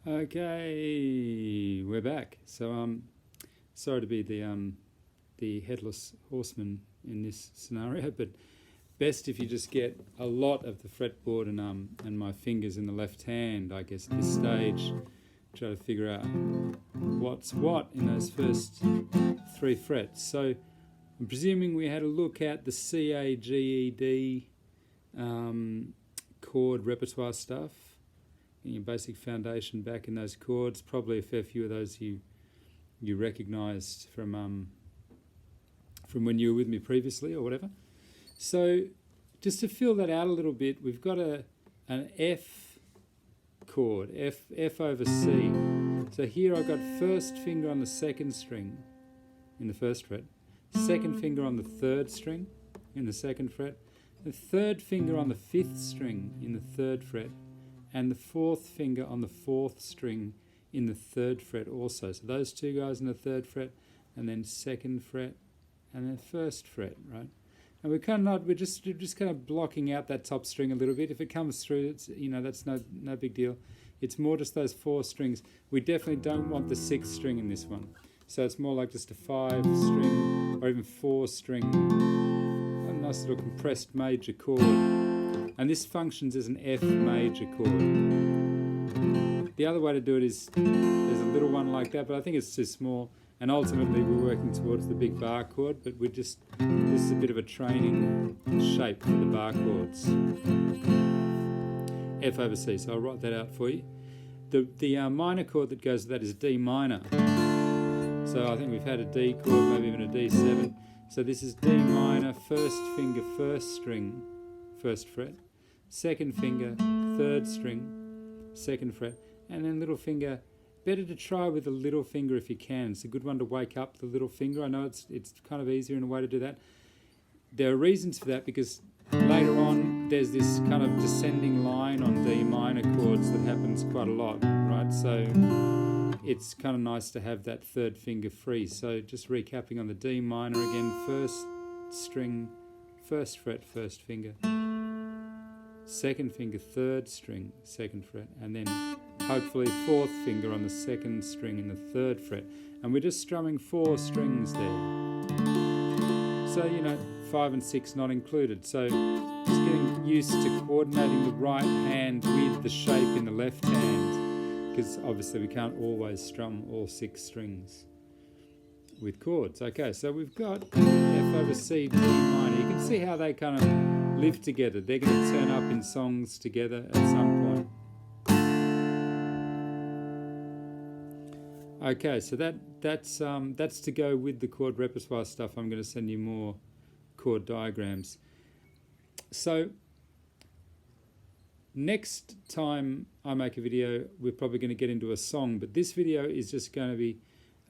Okay, we're back. So sorry to be the headless horseman in this scenario, but best if you just get a lot of the fretboard and my fingers in the left hand, I guess, at this stage. Try to figure out what's what in those first three frets. So I'm presuming we had a look at the C, A, G, E, D chord repertoire stuff. Your basic foundation back in those chords. Probably a fair few of those you recognised from when you were with me previously or whatever. So just to fill that out a little bit, we've got an F chord, F over C. So here I've got first finger on the second string in the first fret, second finger on the third string in the second fret, the third finger on the fifth string in the third fret, and the fourth finger on the fourth string in the third fret also. So those two guys in the third fret, and then second fret, and then first fret, right? And we're just kind of blocking out that top string a little bit. If it comes through, it's, that's no big deal. It's more just those four strings. We definitely don't want the sixth string in this one. So it's more like just a 5 string or even 4 string, a nice little compressed major chord. And this functions as an F major chord. The other way to do it is there's a little one like that, but I think it's too small. And ultimately we're working towards the big bar chord, but this is a bit of a training shape for the bar chords. F over C, so I'll write that out for you. The minor chord that goes with that is D minor. So I think we've had a D chord, maybe even a D7. So this is D minor, first finger, first string, first fret, second finger, third string, second fret, and then little finger. Better to try with the little finger if you can. It's a good one to wake up the little finger. I know it's kind of easier in a way to do that. There are reasons for that because later on there's this kind of descending line on D minor chords that happens quite a lot, right? So it's kind of nice to have that third finger free. So just recapping on the D minor again, first string, first fret, first finger, second finger, third string, second fret, and then hopefully fourth finger on the second string in the third fret. And we're just strumming 4 strings there. So, 5 and 6 not included. So just getting used to coordinating the right hand with the shape in the left hand, because obviously we can't always strum all 6 strings with chords. Okay, so we've got F over C, D minor. You can see how they kind of live together. They're going to turn up in songs together at some point. Okay, so that's to go with the chord repertoire stuff. I'm going to send you more chord diagrams. So next time I make a video, we're probably going to get into a song, but this video is just going to be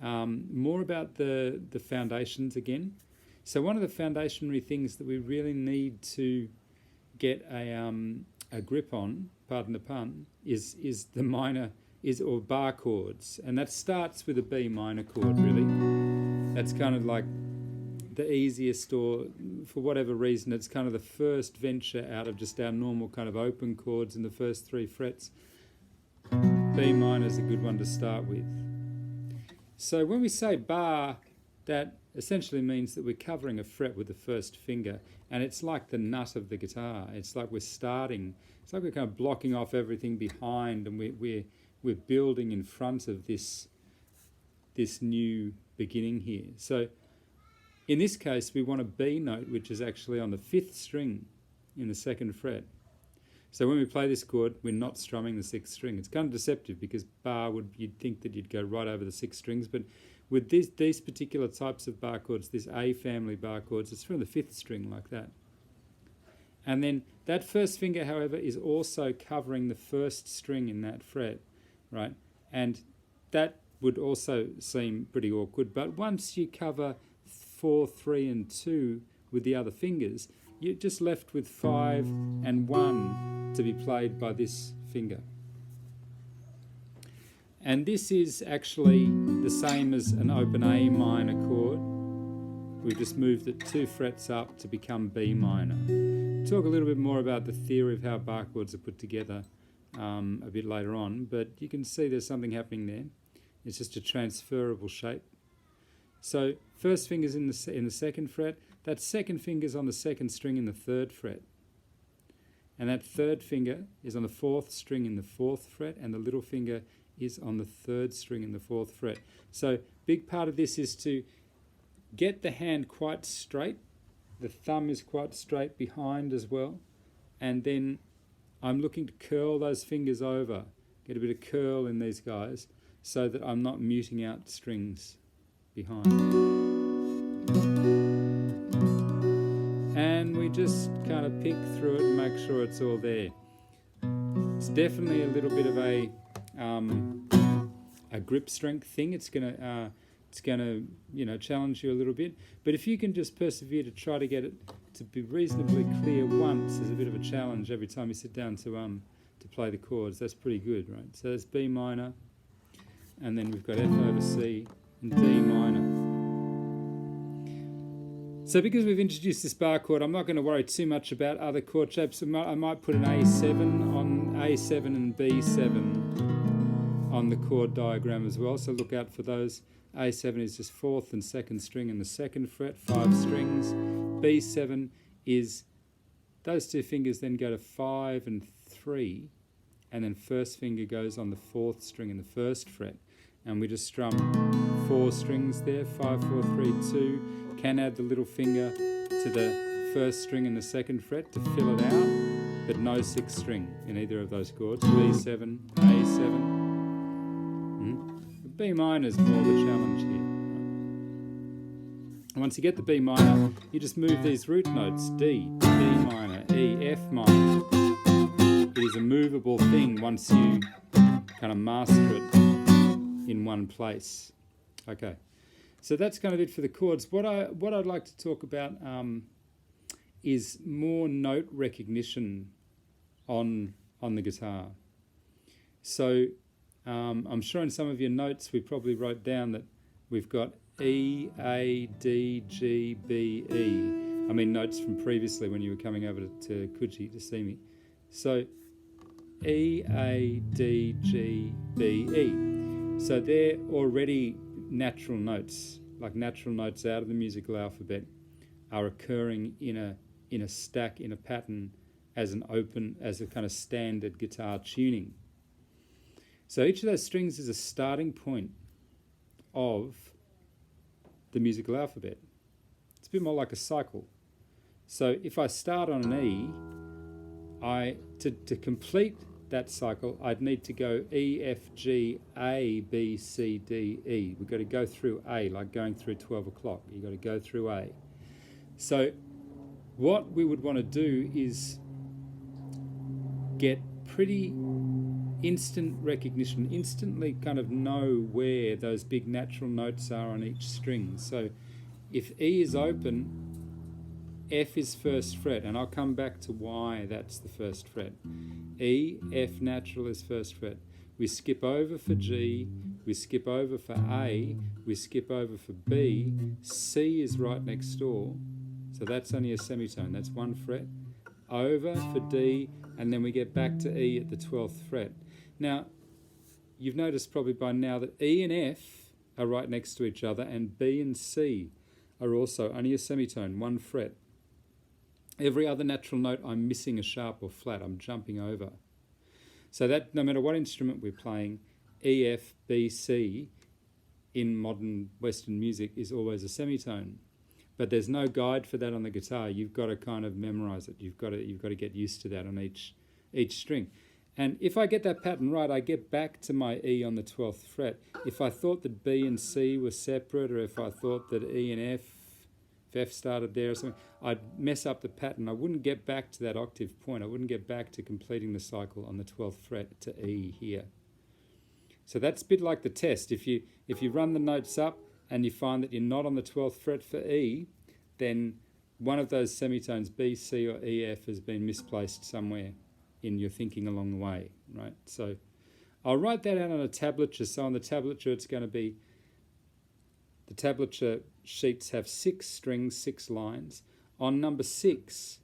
more about the foundations again. So one of the foundationary things that we really need to get a grip on, pardon the pun, is the minor or bar chords, and that starts with a B minor chord, really. That's kind of like the easiest, or for whatever reason, it's kind of the first venture out of just our normal kind of open chords in the first 3 frets. B minor is a good one to start with. So when we say bar, that essentially means that we're covering a fret with the first finger, and it's like the nut of the guitar. It's like we're starting, it's like we're kind of blocking off everything behind, and we're building in front of this new beginning here. So in this case, we want a B note, which is actually on the 5th string in the 2nd fret. So when we play this chord, we're not strumming the 6th string. It's kind of deceptive because bar you'd think that you'd go right over the 6 strings, but with these particular types of bar chords, this A family bar chords, it's from the 5th string like that. And then that first finger, however, is also covering the 1st string in that fret, right? And that would also seem pretty awkward, but once you cover 4, 3 and 2 with the other fingers, you're just left with 5 and 1 to be played by this finger. And this is actually the same as an open A minor chord. We've just moved it 2 frets up to become B minor. Talk a little bit more about the theory of how bar chords are put together a bit later on, but you can see there's something happening there. It's just a transferable shape. So first finger's in the second fret. That second finger's on the second string in the third fret. And that third finger is on the fourth string in the fourth fret, and the little finger is on the third string in the fourth fret. So big part of this is to get the hand quite straight. The thumb is quite straight behind as well. And then I'm looking to curl those fingers over, get a bit of curl in these guys, so that I'm not muting out strings behind. And we just kind of pick through it and make sure it's all there. It's definitely a little bit of a grip strength thing. It's gonna challenge you a little bit. But if you can just persevere to try to get it to be reasonably clear once, there's a bit of a challenge every time you sit down to play the chords. That's pretty good, right? So that's B minor, and then we've got F over C and D minor. So because we've introduced this bar chord, I'm not going to worry too much about other chord shapes. I might put an A7 on A7 and B7 on the chord diagram as well, so look out for those. A7 is just fourth and second string in the second fret, 5 strings. B7 is, those two fingers then go to 5 and 3, and then first finger goes on the fourth string in the first fret. And we just strum 4 strings there, 5, 4, 3, 2. Can add the little finger to the first string in the second fret to fill it out, but no 6th string in either of those chords. B7, A7. B minor is more the challenge here. And once you get the B minor, you just move these root notes, D, B minor, E, F minor. It is a movable thing once you kind of master it in one place. Okay, so that's kind of it for the chords. What I'd like to talk about is more note recognition on the guitar. So I'm sure in some of your notes we probably wrote down that we've got E, A, D, G, B, E. I mean notes from previously when you were coming over to Coogee to see me. So E, A, D, G, B, E. So they're already natural notes, like natural notes out of the musical alphabet are occurring in a stack, in a pattern, as a kind of standard guitar tuning. So each of those strings is a starting point of the musical alphabet. It's a bit more like a cycle. So if I start on an E, to complete that cycle, I'd need to go E, F, G, A, B, C, D, E. We've got to go through A, like going through 12 o'clock. You've got to go through A. So what we would want to do is get pretty instant recognition, instantly kind of know where those big natural notes are on each string. So if E is open, F is first fret, and I'll come back to why that's the first fret. E, F natural is first fret. We skip over for G, we skip over for A, we skip over for B, C is right next door, so that's only a semitone, that's 1 fret. Over for D, and then we get back to E at the 12th fret. Now, you've noticed probably by now that E and F are right next to each other, and B and C are also only a semitone, 1 fret. Every other natural note, I'm missing a sharp or flat. I'm jumping over. So that no matter what instrument we're playing, E, F, B, C in modern Western music is always a semitone. But there's no guide for that on the guitar. You've got to kind of memorize it. You've got to get used to that on each string. And if I get that pattern right, I get back to my E on the 12th fret. If I thought that B and C were separate, or if I thought that E and F, if F started there or something, I'd mess up the pattern. I wouldn't get back to that octave point. I wouldn't get back to completing the cycle on the 12th fret to E here. So that's a bit like the test. If you run the notes up and you find that you're not on the 12th fret for E, then one of those semitones, B, C or E, F, has been misplaced somewhere in your thinking along the way, right? So I'll write that out on a tablature. So on the tablature, it's going to be, the tablature sheets have 6 strings, 6 lines. On number 6,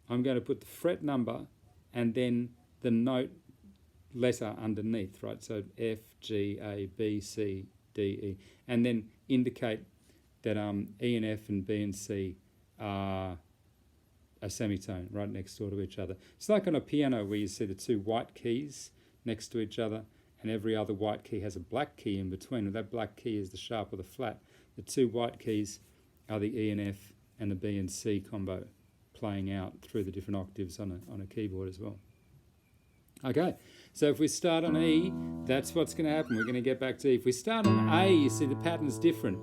I'm going to put the fret number and then the note letter underneath, right? So F, G, A, B, C, D, E, and then indicate that E and F and B and C are a semitone right next door to each other. It's like on a piano where you see the two white keys next to each other, and every other white key has a black key in between, and that black key is the sharp or the flat. The two white keys are the E and F and the B and C combo playing out through the different octaves on a keyboard as well. Okay, so if we start on E, that's what's going to happen. We're going to get back to E. If we start on A, you see the pattern's different.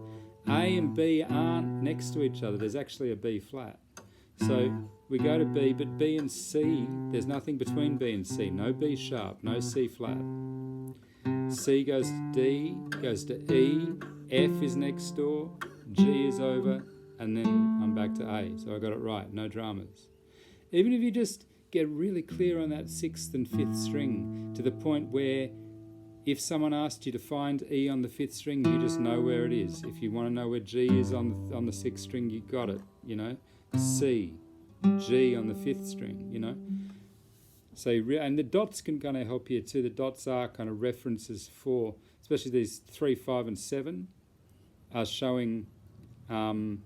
A and B aren't next to each other. There's actually a B flat. So we go to B, but B and C, there's nothing between B and C. No B sharp, no C flat. C goes to D, goes to E, F is next door, G is over, and then I'm back to A. So I got it right, no dramas. Even if you just get really clear on that 6th and 5th string to the point where if someone asked you to find E on the 5th string, you just know where it is. If you want to know where G is on the 6th string, you got it, you know. C, G on the 5th string, you know. So, and the dots can kind of help you too. The dots are kind of references for, especially these 3, 5, and 7 are showing some